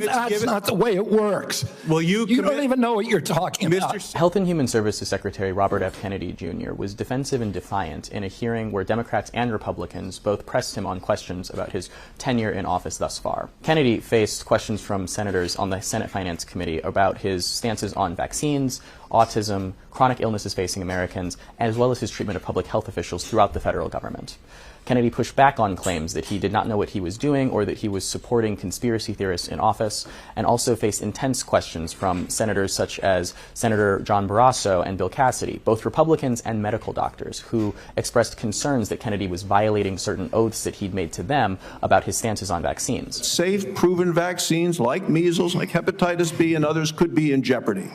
That's not the way it works. Well, you don't even know what you're talking about. Health and Human Services Secretary Robert F. Kennedy Jr. was defensive and defiant in a hearing where Democrats and Republicans both pressed him on questions about his tenure in office thus far. Kennedy faced questions from senators on the Senate Finance Committee about his stances on vaccines, autism, chronic illnesses facing Americans, as well as his treatment of public health officials throughout the federal government. Kennedy pushed back on claims that he did not know what he was doing or that he was supporting conspiracy theorists in office, and also faced intense questions from senators such as Senator John Barrasso and Bill Cassidy, both Republicans and medical doctors, who expressed concerns that Kennedy was violating certain oaths that he'd made to them about his stances on vaccines. Safe, proven vaccines like measles, like hepatitis B and others could be in jeopardy.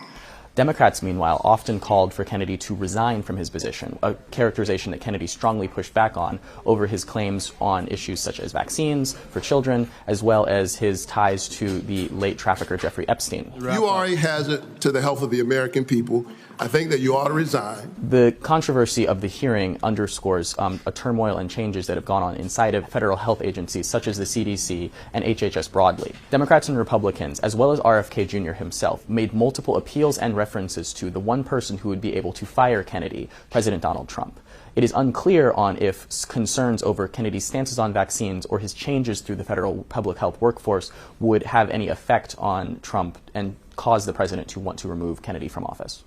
Democrats, meanwhile, often called for Kennedy to resign from his position, a characterization that Kennedy strongly pushed back on over his claims on issues such as vaccines for children, as well as his ties to the late trafficker Jeffrey Epstein. You are a hazard to the health of the American people. I think that you ought to resign. The controversy of the hearing underscores a turmoil and changes that have gone on inside of federal health agencies such as the CDC and HHS broadly. Democrats and Republicans, as well as RFK Jr. himself, made multiple appeals and references to the one person who would be able to fire Kennedy, President Donald Trump. It is unclear on if concerns over Kennedy's stances on vaccines or his changes through the federal public health workforce would have any effect on Trump and cause the president to want to remove Kennedy from office.